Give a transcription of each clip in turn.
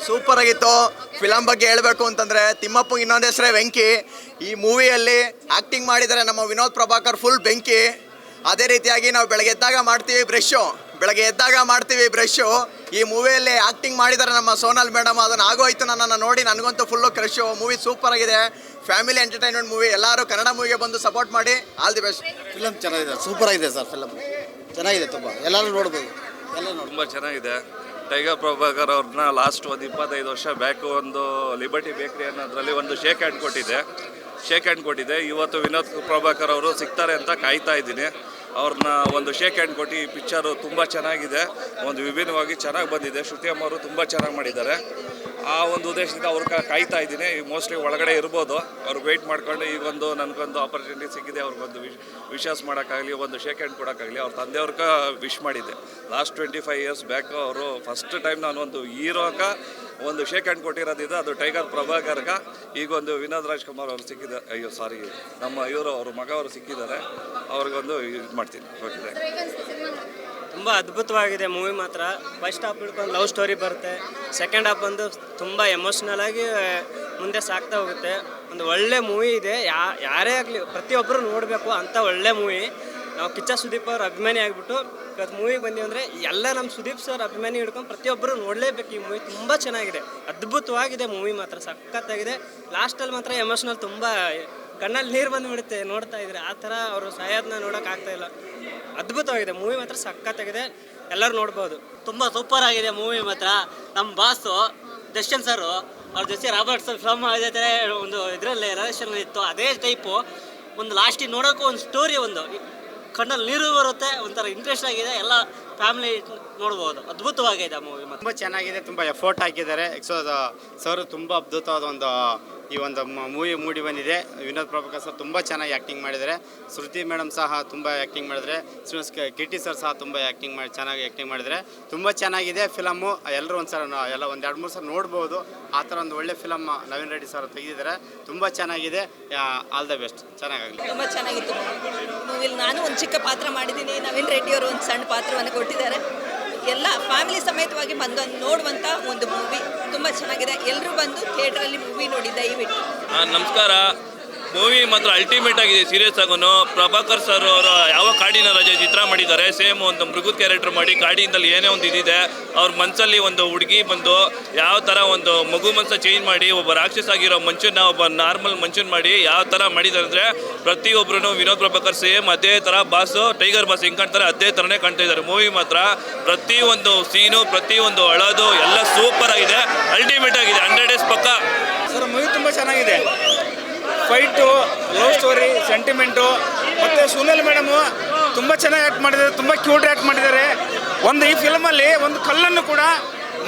Super ಆಗಿತ್ತು. Film ಬಗ್ಗೆ ಹೇಳಬೇಕು ಅಂತಂದರೆ ತಿಮ್ಮಪ್ಪಗೆ ಇನ್ನೊಂದು ಹೆಸರೇ ವೆಂಕಿ. ಈ ಮೂವಿಯಲ್ಲಿ ಆ್ಯಕ್ಟಿಂಗ್ ಮಾಡಿದರೆ ನಮ್ಮ ವಿನೋದ್ ಪ್ರಭಾಕರ್ ಫುಲ್ ಬೆಂಕಿ. ಅದೇ ರೀತಿಯಾಗಿ ನಾವು ಬೆಳಗ್ಗೆ ಎದ್ದಾಗ ಮಾಡ್ತೀವಿ ಬ್ರಷು. ಈ ಮೂವಿಯಲ್ಲಿ ಆ್ಯಕ್ಟಿಂಗ್ ಮಾಡಿದ್ದಾರೆ ನಮ್ಮ ಸೋನಲ್ ಮೇಡಮ್. ಅದನ್ನು ಆಗೋಯ್ತು ನನ್ನನ್ನು ನೋಡಿ, ನನಗಂತೂ ಫುಲ್ಲು ಕ್ರಶು. ಮೂವಿ ಸೂಪರ್ ಆಗಿದೆ, ಫ್ಯಾಮಿಲಿ ಎಂಟರ್ಟೈನ್ಮೆಂಟ್ ಮೂವಿ. ಎಲ್ಲರೂ ಕನ್ನಡ ಮೂವಿಗೆ ಬಂದು ಸಪೋರ್ಟ್ ಮಾಡಿ. All the best. ಫಿಲಮ್ ಚೆನ್ನಾಗಿದೆ, ಸೂಪರ್ ಆಗಿದೆ ಸರ್. ಫಿಲಮ್ ಚೆನ್ನಾಗಿದೆ, ತುಂಬ ಎಲ್ಲರೂ ನೋಡ್ಬೋದು. ತುಂಬ ಚೆನ್ನಾಗಿದೆ. ಟೈಗರ್ ಪ್ರಭಾಕರ್ ಅವ್ರನ್ನ ಲಾಸ್ಟ್ ಒಂದು 25 ವರ್ಷ ಬ್ಯಾಕು ಒಂದು ಲಿಬರ್ಟಿ ಬೇಕ್ರಿ ಅನ್ನೋದ್ರಲ್ಲಿ ಒಂದು ಶೇಕ್ ಹ್ಯಾಂಡ್ ಕೊಟ್ಟಿದ್ದೆ. ಇವತ್ತು ವಿನೋದ್ ಪ್ರಭಾಕರ್ ಅವರು ಸಿಗ್ತಾರೆ ಅಂತ ಕಾಯ್ತಾ ಇದ್ದೀನಿ. ಅವ್ರನ್ನ ಒಂದು ಶೇಕ್ ಹ್ಯಾಂಡ್ ಕೊಟ್ಟು ಈ ಪಿಕ್ಚರು ತುಂಬ ಚೆನ್ನಾಗಿದೆ, ಒಂದು ವಿಭಿನ್ನವಾಗಿ ಚೆನ್ನಾಗಿ ಬಂದಿದೆ. ಶ್ರುತಿ ಅಮ್ಮ ಅವರು ತುಂಬ ಚೆನ್ನಾಗಿ ಮಾಡಿದ್ದಾರೆ. ಆ ಒಂದು ಉದ್ದೇಶದಿಂದ ಅವ್ರಿಗೆ ಕಾಯ್ತಾ ಇದ್ದೀನಿ. ಮೋಸ್ಟ್ಲಿ ಒಳಗಡೆ ಇರ್ಬೋದು, ಅವ್ರಿಗೆ ವೆಯ್ಟ್ ಮಾಡ್ಕೊಂಡು ಈಗೊಂದು ನನಗೊಂದು ಆಪರ್ಚುನಿಟಿ ಸಿಕ್ಕಿದೆ. ಅವ್ರಿಗೊಂದು ವಿಶಸ್ ಮಾಡೋಕ್ಕಾಗಲಿ, ಒಂದು ಶೇಕ್ ಹ್ಯಾಂಡ್ ಕೊಡೋಕ್ಕಾಗಲಿ ಅವ್ರ ತಂದೆಯವ್ರಿಗೆ ವಿಶ್ ಮಾಡಿದ್ದೆ. ಲಾಸ್ಟ್ 25 ಇಯರ್ಸ್ ಬ್ಯಾಕ್ ಅವರು ಫಸ್ಟ್ ಟೈಮ್ ನಾನು ಒಂದು ಹೀರೋಗೆ ಒಂದು ಶೇಕ್ ಹ್ಯಾಂಡ್ ಕೊಟ್ಟಿರೋದಿದೆ, ಅದು ಟೈಗರ್ ಪ್ರಭಾಕರ್ಗೆ. ಈಗೊಂದು ವಿನೋದ್ ರಾಜ್ಕುಮಾರ್ ಅವರು ಸಿಕ್ಕಿದ್ದಾರೆ, ನಮ್ಮ ಅವ್ರ ಮಗ ಅವರು ಸಿಕ್ಕಿದ್ದಾರೆ. ಅವ್ರಿಗೊಂದು ಇದು ಮಾಡ್ತೀನಿ. ಓಕೆ, ತುಂಬ ಅದ್ಭುತವಾಗಿದೆ ಮೂವಿ ಮಾತ್ರ. ಫಸ್ಟ್ ಹಾಫ್ ಹಿಡ್ಕೊಂಡು ಲವ್ ಸ್ಟೋರಿ ಬರುತ್ತೆ, ಸೆಕೆಂಡ್ ಹಾಫ್ ಬಂದು ತುಂಬ ಎಮೋಷ್ನಲ್ ಆಗಿ ಮುಂದೆ ಸಾಗ್ತಾ ಹೋಗುತ್ತೆ. ಒಂದು ಒಳ್ಳೆ ಮೂವಿ ಇದೆ. ಯಾರೇ ಆಗಲಿ ಪ್ರತಿಯೊಬ್ಬರು ನೋಡಬೇಕು ಅಂಥ ಒಳ್ಳೆ ಮೂವಿ. ನಾವು ಕಿಚ್ಚ ಸುದೀಪ್ ಅವ್ರ ಅಭಿಮಾನಿ ಆಗಿಬಿಟ್ಟು ಇವತ್ತು ಮೂವಿಗೆ ಬಂದೀವಿ ಅಂದರೆ ಎಲ್ಲ ನಮ್ಮ ಸುದೀಪ್ ಸರ್ ಅಭಿಮಾನಿ ಹಿಡ್ಕೊಂಡು ಪ್ರತಿಯೊಬ್ಬರು ನೋಡಲೇಬೇಕು. ಈ ಮೂವಿ ತುಂಬ ಚೆನ್ನಾಗಿದೆ, ಅದ್ಭುತವಾಗಿದೆ. ಮೂವಿ ಮಾತ್ರ ಸಖತ್ತಾಗಿದೆ. ಲಾಸ್ಟಲ್ಲಿ ಮಾತ್ರ ಎಮೋಷ್ನಲ್, ತುಂಬ ಕಣ್ಣಲ್ಲಿ ನೀರು ಬಂದುಬಿಡುತ್ತೆ ನೋಡ್ತಾ ಇದ್ರೆ. ಆ ಥರ ಅವರು ಸಾಯೋದನ್ನ ನೋಡೋಕ್ಕಾಗ್ತಾಯಿಲ್ಲ. ಅದ್ಭುತವಾಗಿದೆ ಮೂವಿ ಮಾತ್ರ, ಸಖತ್ತಾಗಿದೆ. ಎಲ್ಲರೂ ನೋಡ್ಬೋದು. ತುಂಬ ಸೂಪರ್ ಆಗಿದೆ ಮೂವಿ ಮಾತ್ರ. ನಮ್ಮ ಬಾಸು ದರ್ಶನ್ ಸರು ಅವ್ರ ಜೊತೆ ರಾಬರ್ಟ್ಸ್ ಫಿಲಮ್ ಜೊತೆ ಒಂದು ಇದರಲ್ಲಿ ರಿಲೇಷನ್ ಇತ್ತು, ಅದೇ ಟೈಪು. ಒಂದು ಲಾಸ್ಟಿಗೆ ನೋಡೋಕ್ಕೂ ಒಂದು ಸ್ಟೋರಿ, ಒಂದು ಕಣ್ಣಲ್ಲಿ ನೀರು ಬರುತ್ತೆ, ಒಂಥರ ಇಂಟ್ರೆಸ್ಟ್ ಆಗಿದೆ. ಎಲ್ಲ ಫ್ಯಾಮಿಲಿ ನೋಡ್ಬೋದು. ಅದ್ಭುತವಾಗಿದೆ ಮೂವಿ. ತುಂಬ ಚೆನ್ನಾಗಿದೆ, ತುಂಬ ಎಫರ್ಟ್ ಹಾಕಿದ್ದಾರೆ. ಸರ್ ತುಂಬ ಅದ್ಭುತವಾದ ಈ ಒಂದು ಮೂಡಿ ಬಂದಿದೆ. ವಿನೋದ್ ಪ್ರಭಾಕರ್ ಸರ್ ತುಂಬ ಚೆನ್ನಾಗಿ ಆ್ಯಕ್ಟಿಂಗ್ ಮಾಡಿದ್ದಾರೆ. ಶ್ರುತಿ ಮೇಡಮ್ ಸಹ ತುಂಬ ಆ್ಯಕ್ಟಿಂಗ್ ಮಾಡಿದರೆ. ಕಿಟಿ ಸರ್ ಸಹ ತುಂಬ ಚೆನ್ನಾಗಿ ಆ್ಯಕ್ಟಿಂಗ್ ಮಾಡಿದರೆ. ತುಂಬ ಚೆನ್ನಾಗಿದೆ ಫಿಲಮ್ಮು. ಎಲ್ಲರೂ ಒಂದು 2-3 ಸಲ ನೋಡ್ಬೋದು. ಆ ಥರ ಒಂದು ಒಳ್ಳೆ ಫಿಲಮ್ ನವೀನ್ ರೆಡ್ಡಿ ಸರ್ ತೆಗೆದಿದ್ದಾರೆ. ತುಂಬ ಚೆನ್ನಾಗಿದೆ. ಆಲ್ ದ ಬೆಸ್ಟ್, ಚೆನ್ನಾಗಾಗಲಿ. ತುಂಬ ಚೆನ್ನಾಗಿತ್ತು ಮೂವಿಲಿ. ನಾನು ಒಂದು ಚಿಕ್ಕ ಪಾತ್ರ ಮಾಡಿದ್ದೀನಿ, ನವೀನ್ ರೆಡ್ಡಿ ಅವರು ಒಂದು ಸಣ್ಣ ಪಾತ್ರವನ್ನು ಕೊಟ್ಟಿದ್ದಾರೆ. ಎಲ್ಲ ಫ್ಯಾಮಿಲಿ ಸಮೇತವಾಗಿ ಬಂದು ನೋಡುವಂಥ ಒಂದು ಮೂವಿ. ತುಂಬ ಚೆನ್ನಾಗಿದೆ. ಎಲ್ಲರೂ ಬಂದು ಥಿಯೇಟ್ರಲ್ಲಿ ಮೂವಿ ನೋಡಿ ದಯವಿಟ್ಟು. ನಮಸ್ಕಾರ. ಮೂವಿ ಮಾತ್ರ ಅಲ್ಟಿಮೇಟ್ ಆಗಿದೆ. ಸೀರಿಯಸ್ ಆಗೂ ಪ್ರಭಾಕರ್ ಸರ್ ಅವರು ಯಾವ ಕಾಡಿನ ರಜೆ ಚಿತ್ರ ಮಾಡಿದ್ದಾರೆ. ಸೇಮ್ ಒಂದು ಮೃಗದ ಕ್ಯಾರೆಕ್ಟರ್ ಮಾಡಿ ಕಾಡಿನಲ್ಲಿ ಏನೇ ಒಂದು ಇದಿದೆ ಅವ್ರ ಮನಸ್ಸಲ್ಲಿ ಒಂದು ಹುಡುಗಿ ಬಂದು ಯಾವ ಥರ ಒಂದು ಮಗು ಮನಸ್ಸು ಚೇಂಜ್ ಮಾಡಿ ಒಬ್ಬ ರಾಕ್ಷಸ ಆಗಿರೋ ಮನುಷ್ಯನ ಒಬ್ಬ ನಾರ್ಮಲ್ ಮನುಷ್ಯನ ಮಾಡಿ ಯಾವ ಥರ ಮಾಡಿದ್ದಾರೆ ಅಂದರೆ ಪ್ರತಿಯೊಬ್ಬರೂ ವಿನೋದ್ ಪ್ರಭಾಕರ್ ಸೇಮ್ ಅದೇ ಥರ ಬಾಸು ಟೈಗರ್ ಬಾಸ್ ಹೆಂಗೆ ಕಾಣ್ತಾರೆ ಅದೇ ಥರನೇ ಕಾಣ್ತಾ ಇದ್ದಾರೆ. ಮೂವಿ ಮಾತ್ರ ಪ್ರತಿಯೊಂದು ಸೀನು, ಪ್ರತಿಯೊಂದು ಅಳೋದು ಎಲ್ಲ ಸೂಪರ್ ಆಗಿದೆ, ಅಲ್ಟಿಮೇಟ್ ಆಗಿದೆ. 100 ಡೇಸ್ ಪಕ್ಕ. ಸರ್ ಮೂವಿ ತುಂಬ ಚೆನ್ನಾಗಿದೆ. ಫೈಟು, ಲವ್ ಸ್ಟೋರಿ, ಸೆಂಟಿಮೆಂಟು, ಮತ್ತು ಸೋನಲ್ ಮೇಡಮು ತುಂಬ ಚೆನ್ನಾಗಿ ಆ್ಯಕ್ಟ್ ಮಾಡಿದ್ದಾರೆ. ತುಂಬ ಕ್ಯೂಟ್ ಆ್ಯಕ್ಟ್ ಮಾಡಿದ್ದಾರೆ. ಈ ಫಿಲ್ಮಲ್ಲಿ ಒಂದು ಕಲ್ಲನ್ನು ಕೂಡ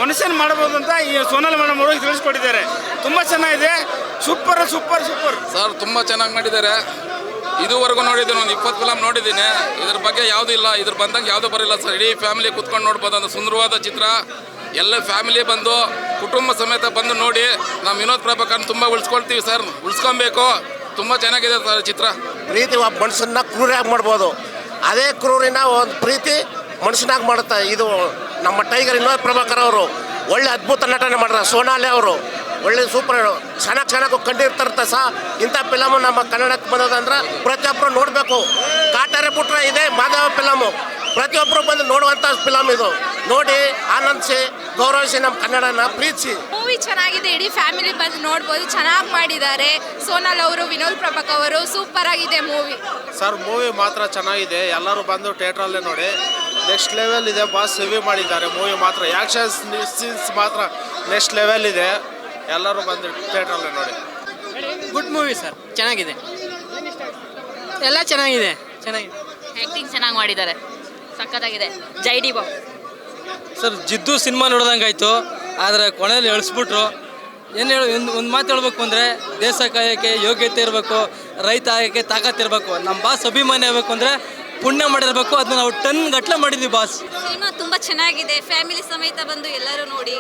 ಮನುಷ್ಯನ ಮಾಡ್ಬೋದು ಅಂತ ಈ ಸೋನಲ್ ಮೇಡಮ್ ಅವರು ತಿಳಿಸ್ಕೊಟ್ಟಿದ್ದಾರೆ. ತುಂಬ ಚೆನ್ನಾಗಿದೆ. ಸೂಪರ್ ಸರ್, ತುಂಬ ಚೆನ್ನಾಗಿ ಮಾಡಿದ್ದಾರೆ. ಇದುವರೆಗೂ ನೋಡಿದ್ದೀನಿ, ಒಂದು 20 ಫಿಲಮ್ ನೋಡಿದ್ದೀನಿ. ಇದ್ರ ಬಗ್ಗೆ ಯಾವುದೂ ಇಲ್ಲ, ಇದ್ರ ಬಂದಂಗೆ ಯಾವುದೂ ಬರೋಲ್ಲ ಸರ್. ಇಡೀ ಫ್ಯಾಮಿಲಿ ಕೂತ್ಕೊಂಡು ನೋಡ್ಬೋದು. ಒಂದು ಸುಂದರವಾದ ಚಿತ್ರ. ಎಲ್ಲ ಫ್ಯಾಮಿಲಿ ಬಂದು ಕುಟುಂಬ ಸಮೇತ ಬಂದು ನೋಡಿ. ನಾವು ವಿನೋದ್ ಪ್ರಭಾಕರ್ ತುಂಬ ಉಳಿಸ್ಕೊಳ್ತೀವಿ ಸರ್, ಉಳಿಸ್ಕೊಬೇಕು. ತುಂಬ ಚೆನ್ನಾಗಿದೆ ಸರ್ ಚಿತ್ರ. ಪ್ರೀತಿ ಒಬ್ಬ ಮನುಷ್ಯನ ಕ್ರೂರಾಗಿ ಮಾಡ್ಬೋದು, ಅದೇ ಕ್ರೂರಿನ ಒಂದು ಪ್ರೀತಿ ಮನುಷ್ಯನಾಗಿ ಮಾಡುತ್ತೆ. ಇದು ನಮ್ಮ ಟೈಗರ್ ವಿನೋದ್ ಪ್ರಭಾಕರ್ ಅವರು ಒಳ್ಳೆ ಅದ್ಭುತ ನಟನೆ ಮಾಡ್ತಾರೆ. ಸೋನಾಲಿ ಅವರು ಒಳ್ಳೆ ಸೂಪರ್ ಚೆನ್ನಾಗಿ ಕಂಡಿರ್ತಾರೆ ಸಹ. ಇಂಥ ಫಿಲಮು ನಮ್ಮ ಕನ್ನಡಕ್ಕೆ ಬಂದದಂದ್ರೆ ಪ್ರತಿಯೊಬ್ಬರು ನೋಡಬೇಕು. ಕಾಟರೆ ಬಿಟ್ರೆ ಇದೆ ಮಾಧವ ಫಿಲಮು. ಪ್ರತಿಯೊಬ್ಬರು ಬಂದು ನೋಡುವಂಥ ಫಿಲಮ್ ಇದು. ನೋಡಿ ಆನಂದಿಸಿ, ಗೌರವಿಸಿ, ನಮ್ಮ ಕನ್ನಡನ ಪ್ರೀತಿಸಿ. ಮೂವಿ ಚೆನ್ನಾಗಿದೆ, ಇಡೀ ಫ್ಯಾಮಿಲಿ ಬಂದು ನೋಡ್ಬೋದು. ಚೆನ್ನಾಗಿ ಮಾಡಿದ್ದಾರೆ ಸೋನಲ್ ಅವರು, ವಿನೋದ್ ಪ್ರಭಾಕರ್ ಅವರು. ಸೂಪರ್ ಆಗಿದೆ ಮೂವಿ. ಸರ್ ಮೂವಿ ಮಾತ್ರ ಚೆನ್ನಾಗಿದೆ. ಎಲ್ಲರೂ ಬಂದು ಥಿಯೇಟ್ರಲ್ಲೇ ನೋಡಿ. ನೆಕ್ಸ್ಟ್ ಲೆವೆಲ್ ಇದೆ. ಬಾಸ್ ಹೆವಿ ಮಾಡಿದ್ದಾರೆ ಮೂವಿ ಮಾತ್ರ. ಆ್ಯಕ್ಷನ್ ಸೀನ್ಸ್ ಮಾತ್ರ ನೆಕ್ಸ್ಟ್ ಲೆವೆಲ್ ಇದೆ. ಎಲ್ಲರೂ ಬಂದು ಥಿಯೇಟ್ರಲ್ಲೇ ನೋಡಿ. ಗುಡ್ ಮೂವಿ ಸರ್, ಚೆನ್ನಾಗಿದೆ. ಎಲ್ಲ ಚೆನ್ನಾಗಿದೆ. ಆ್ಯಕ್ಟಿಂಗ್ ಚೆನ್ನಾಗಿ ಮಾಡಿದ್ದಾರೆ, ಸಖತ್ತಾಗಿದೆ. ಜೈ ಡಿ ಬಾಬು ಸರ್. ಜಿದ್ದು ಸಿನಿಮಾ ನೋಡ್ದಂಗಾಯ್ತು, ಆದರೆ ಕೊನೆಯಲ್ಲಿ ಎಳಿಸ್ಬಿಟ್ರು. ಏನು ಒಂದು ಮಾತು ಹೇಳ್ಬೇಕು ಅಂದರೆ ದೇಶ ಕಾಯೋಕ್ಕೆ ಯೋಗ್ಯತೆ ಇರಬೇಕು, ರೈತ ಆಗೋಕ್ಕೆ ತಾಕತ್ತಿರಬೇಕು. ನಮ್ಮ ಬಾಸ್ ಅಭಿಮಾನಿ ಆಗಬೇಕು ಅಂದರೆ ಪುಣ್ಯ ಮಾಡಿರಬೇಕು. ಅದನ್ನ ನಾವು ಟನ್ ಗಟ್ಟಲೆ ಮಾಡಿದ್ವಿ ಬಾಸ್. ಸಿನಿಮಾ ತುಂಬ ಚೆನ್ನಾಗಿದೆ. ಫ್ಯಾಮಿಲಿ ಸಮೇತ ಬಂದು ಎಲ್ಲರೂ ನೋಡಿ.